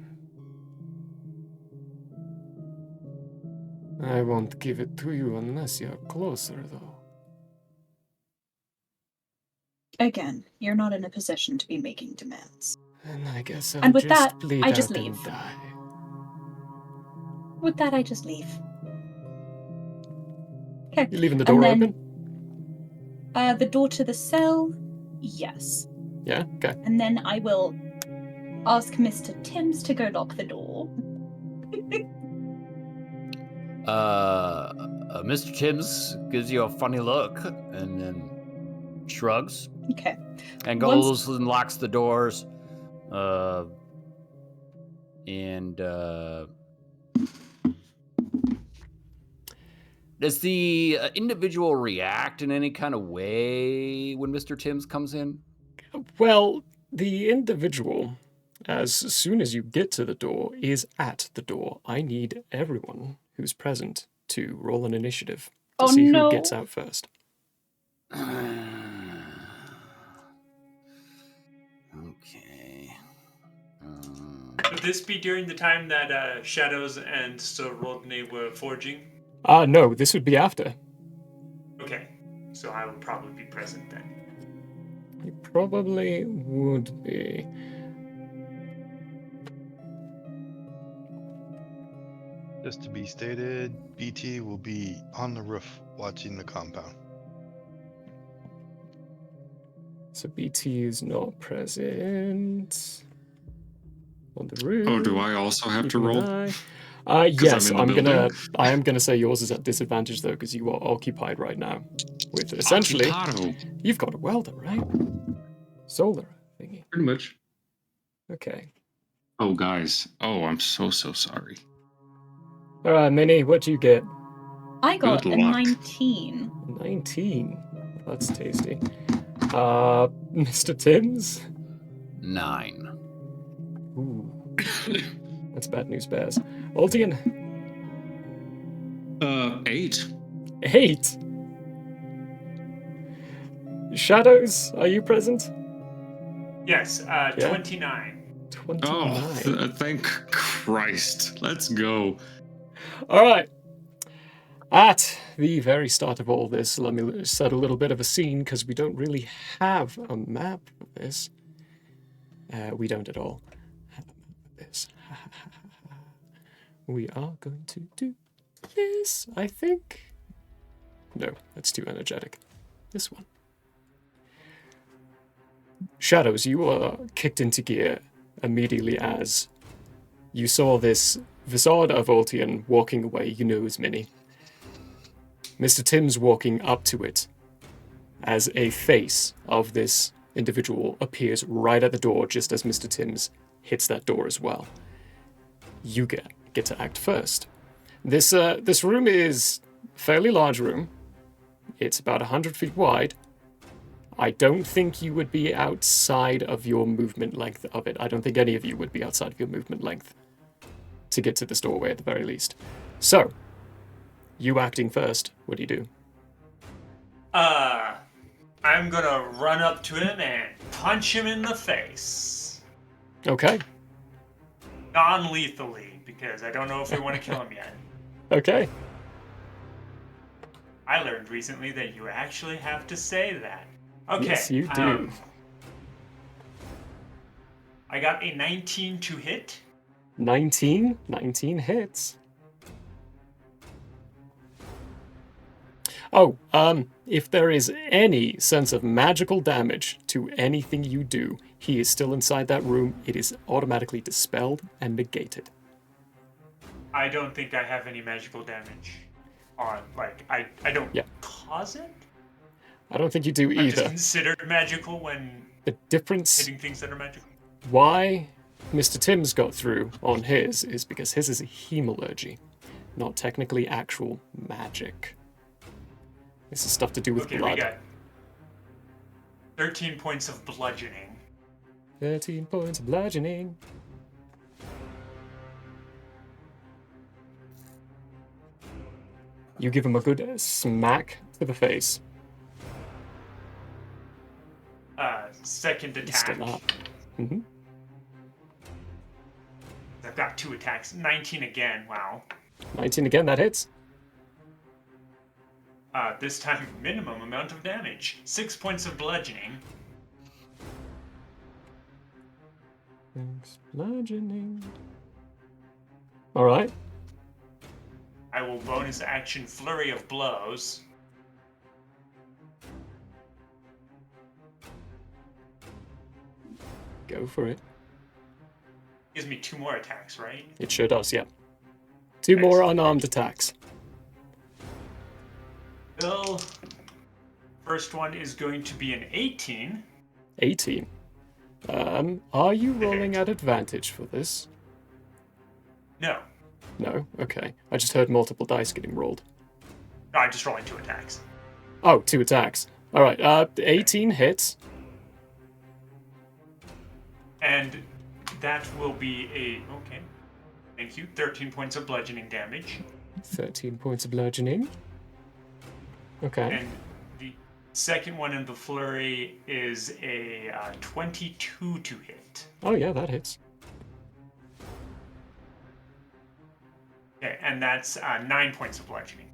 I won't give it to you unless you're closer, though. Again, you're not in a position to be making demands. And I guess I'll And with just that, bleed I just out leave. and die. With that, I just leave. Okay. You leaving the door open? The door to the cell, yes. Yeah? Okay. And then I will ask Mr. Timms to go lock the door. Mr. Timms gives you a funny look and then shrugs Okay. and goes and locks the doors. Does the individual react in any kind of way when Mr. Timms comes in? Well, the individual, as soon as you get to the door, is at the door. I need everyone who's present to roll an initiative to see who gets out first. Okay. Would this be during the time that Shadows and Sir Rodney were forging? No, this would be after. Okay, so I would probably be present then. You probably would be. Just to be stated, BT will be on the roof watching the compound. So BT is not present on the roof. Oh, do I also have to Keeping roll? an eye. Yes, I'm in the building? I am gonna say yours is at disadvantage though, because you are occupied right now with essentially. Occupado. You've got a welder, right? Solar thingy. Pretty much. Okay. Oh, guys. Oh, I'm so sorry. All right, Minnie, what do you get? I got Good a luck. 19. 19. That's tasty. Mr. Timms? 9. Ooh. That's bad news bears. Ultion? 8. 8. Shadows, are you present? Yes, 29. 29. Oh, thank Christ. Let's go. All right. At the very start of all this, let me set a little bit of a scene because we don't really have a map of this. We don't at all have a map of this. We are going to do this, I think. No, that's too energetic. This one. Shadows, you were kicked into gear immediately as you saw this facade of Ultion walking away. You know as Minnie. Mr. Timms walking up to it as a face of this individual appears right at the door just as Mr. Timms hits that door as well. You get to act first. This room is a fairly large room. It's about 100 feet wide. I don't think you would be outside of your movement length of it. I don't think any of you would be outside of your movement length to get to this doorway at the very least. So, you acting first, what do you do? I'm gonna run up to him and punch him in the face. Okay. Non-lethally, because I don't know if we want to kill him yet. Okay. I learned recently that you actually have to say that. Okay. Yes, you do. I got a 19 to hit. 19 hits. Oh, if there is any sense of magical damage to anything you do, he is still inside that room. It is automatically dispelled and negated. I don't think I have any magical damage on, like, I don't cause it? I don't think you do Like, either. just considered magical when The difference hitting things that are magical? why Mr. Timms got through on his is because his is a hemalurgy, not technically actual magic. This is stuff to do with Okay, blood. we got 13 points of bludgeoning. 13 points of bludgeoning. You give him a good smack to the face. Second He's attack. still up. Mm-hmm. I've got 2 attacks. 19 again, wow. 19 again, that hits. This time, minimum amount of damage. 6 points of bludgeoning. Bludgeoning. Alright. I will bonus action flurry of blows. Go for it. Gives me 2 more attacks, right? It sure does, yeah. 2 more unarmed attacks. Well, first one is going to be an 18. 18. Are you rolling at advantage for this? No. No? Okay. I just heard multiple dice getting rolled. No, I'm just rolling 2 attacks. Oh, 2 attacks. Alright, 18 hits. And that will be a... Okay. Thank you. 13 points of bludgeoning damage. 13 points of bludgeoning. Okay. And the second one in the flurry is a 22 to hit. Oh yeah, that hits. Okay, and that's 9 points of bludgeoning.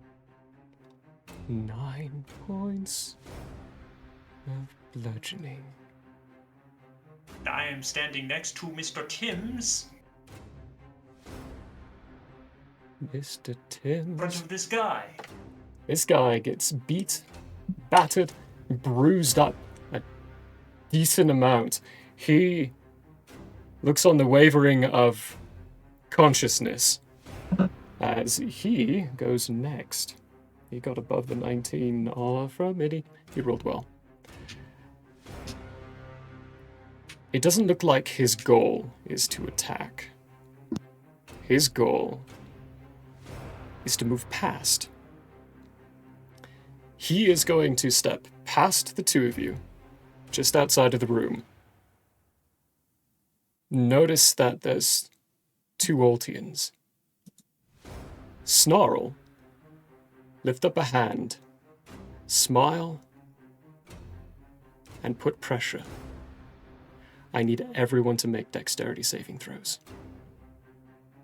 9 points of bludgeoning. I am standing next to Mr. Timms Mr. in front Timms. of this guy. This guy gets beat, battered, bruised up a decent amount. He looks on the wavering of consciousness as he goes next. He got above the 19 from Millie. He rolled well. It doesn't look like his goal is to attack. His goal is to move past. He is going to step past the two of you, just outside of the room. Notice that there's 2 Ultians. Snarl, lift up a hand, smile, and put pressure. I need everyone to make dexterity saving throws.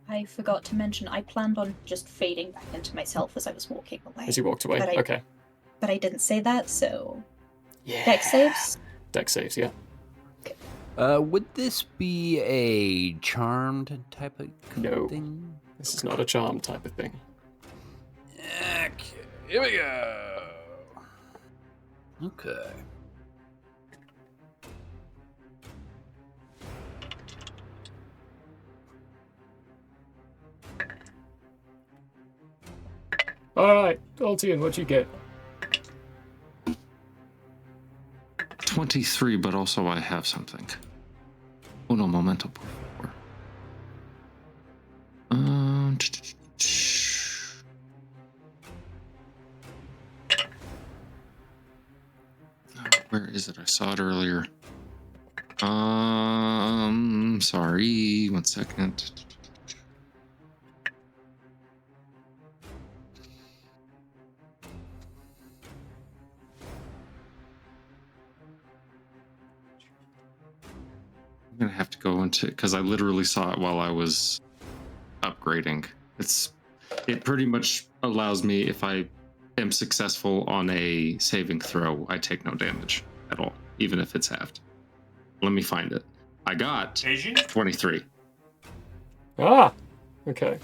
I forgot to mention, I planned on just fading back into myself as I was walking away. As you walked away, okay. But I didn't say that, so... Yeah. Dex saves? Dex saves, yeah. Would this be a charmed type of No. thing? This is not a charm type of thing. Okay, here we go. Okay. Alright, Ultian, what'd you get? 23, but also I have something. Uno momento, por favor. Where is it? I saw it earlier. Sorry. 1 second. I'm gonna have to go into, because I literally saw it while I was upgrading. It pretty much allows me, if I am successful on a saving throw, I take no damage at all, even if it's halved. Let me find it. I got Asian? 23. Ah! Okay.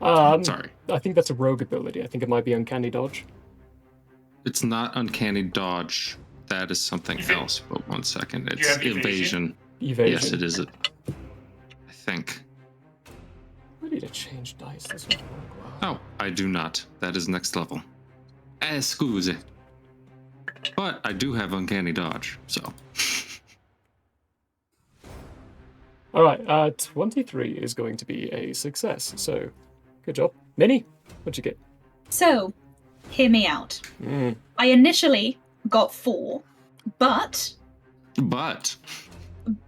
Sorry. I think that's a rogue ability. I think it might be Uncanny Dodge. It's not uncanny dodge. That is something else. But 1 second. You It's have evasion? Evasion. Yes, it is. I think. I need to change dice. This won't work well. Oh, I do not. That is next level. Excuse. But I do have uncanny dodge, so. Alright, 23 is going to be a success, so good job. Minnie, what'd you get? So, hear me out. I initially got 4, but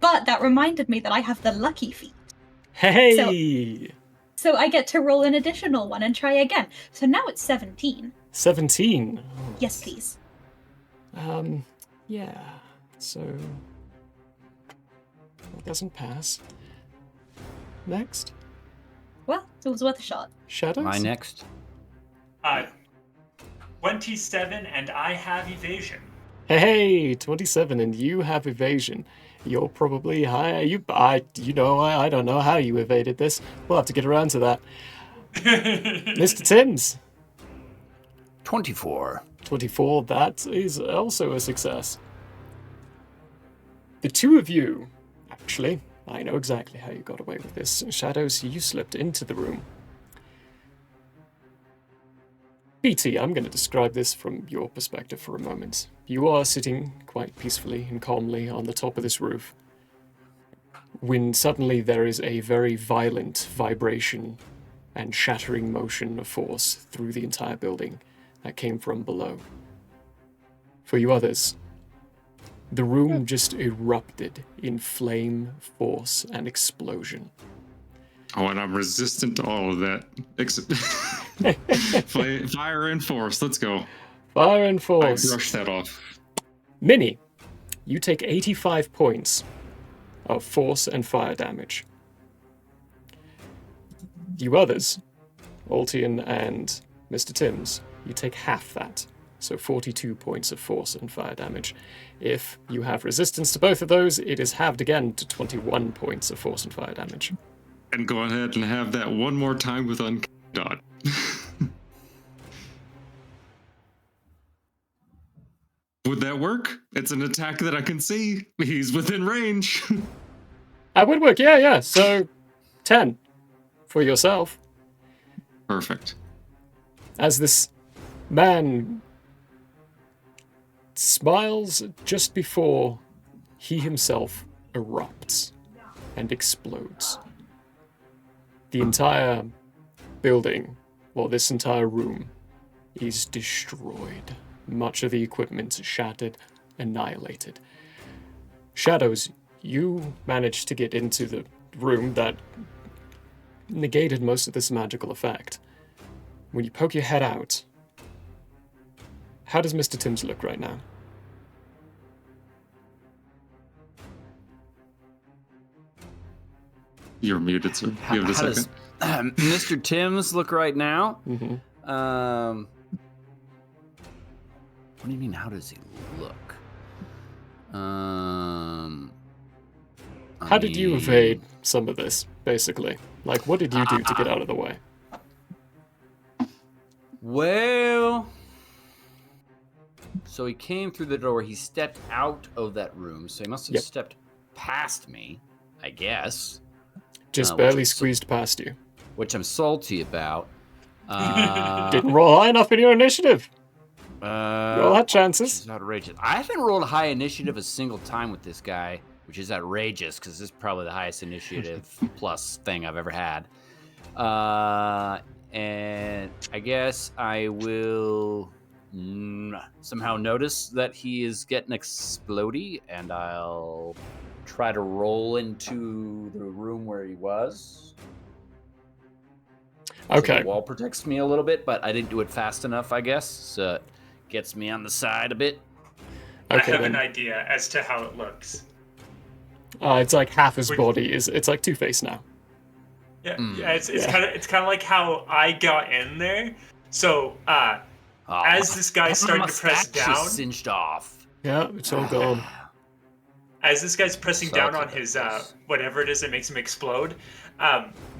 But that reminded me that I have the lucky feat. Hey! So I get to roll an additional one and try again. So now it's 17. 17. Yes, please. Yeah. So that doesn't pass. Next. Well, it was worth a shot. Shadows? My next. 27, and I have evasion. Hey, 27, and you have evasion. You're probably high. I don't know how you evaded this. We'll have to get around to that. Mr. Timms. 24. 24, that is also a success. The two of you, actually, I know exactly how you got away with this. Shadows, you slipped into the room. BT, I'm going to describe this from your perspective for a moment. You are sitting quite peacefully and calmly on the top of this roof, when suddenly there is a very violent vibration and shattering motion of force through the entire building that came from below. For you others, the room just erupted in flame, force, and explosion. oh, and I'm resistant to all of that. Fire and force. Let's go. Fire and I force. brushed that off. Minnie, you take 85 points of force and fire damage. You others Ultion and Mr. Timms, you take half that. So 42 points of force and fire damage. If you have resistance to both of those, it is halved again to 21 points of force and fire damage. And go ahead and have that one more time with Uncanny Dot. Would that work? It's an attack that I can see. He's within range. That would work, yeah. So 10 for yourself. Perfect. As this man smiles just before he himself erupts and explodes. The entire building, or this entire room, is destroyed. Much of the equipment is shattered, annihilated. Shadows, you managed to get into the room that negated most of this magical effect. When you poke your head out, how does Mr. Timms look right now? You're muted, sir. You have a How second. does Mr. Timms look right now? Mm-hmm. What do you mean, how does he look? How did you evade some of this, basically? Like, what did you do to get out of the way? Well, so he came through the door. He stepped out of that room, so he must have stepped past me, I guess. Just barely squeezed past you. Which I'm salty about. Didn't roll high enough in your initiative. You all had chances. It's outrageous. I haven't rolled a high initiative a single time with this guy, which is outrageous because this is probably the highest initiative plus thing I've ever had. And I guess I will somehow notice that he is getting explodey, and I'll try to roll into the room where he was. Okay. So the wall protects me a little bit, but I didn't do it fast enough, I guess. So it gets me on the side a bit. Okay, I have then. an idea as to how it looks. It's like half his body is. It's like Two-Face now. Yeah, it's kind of like how I got in there. So as this guy started to press down, singed off. Yeah, it's all gone. As this guy's pressing down on his whatever it is that makes him explode,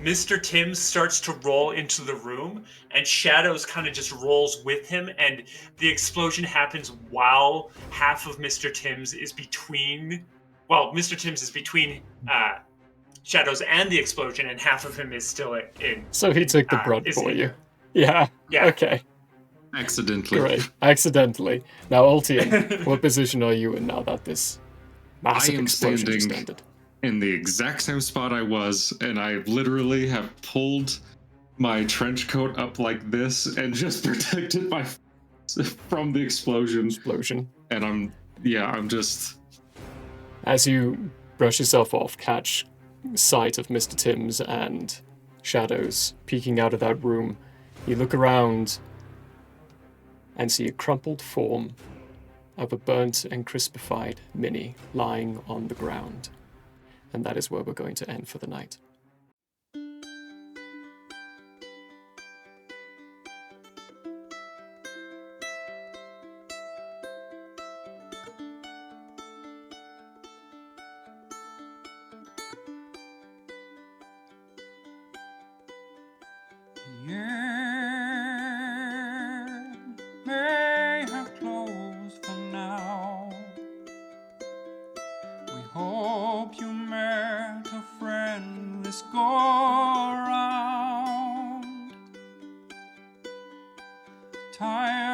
Mr. Timms starts to roll into the room, and Shadows kind of just rolls with him, and the explosion happens while half of Mr. Timms is between. Well, Mr. Timms is between Shadows and the explosion, and half of him is still in. So he took the brunt for you. Yeah. Okay. Accidentally. Great. Accidentally. Now, Ultion, what position are you in now that this massive I am explosion just standing ended? in the exact same spot I was, and I literally have pulled my trench coat up like this and just protected my from the explosion. And I'm just... As you brush yourself off, catch sight of Mr. Timms and Shadows peeking out of that room, you look around and see a crumpled form of a burnt and crispified Minnie lying on the ground. And that is where we're going to end for the night. The end may have closed for now. We hope you met a friend this go around. Tired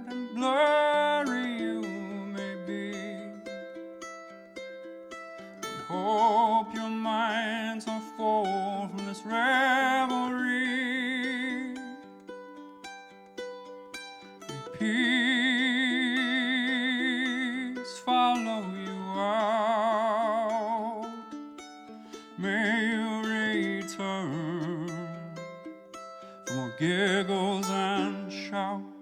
and blurry you may be. We hope your minds are full from this revelry. May peace follow you out. May you return for more giggles and shouts.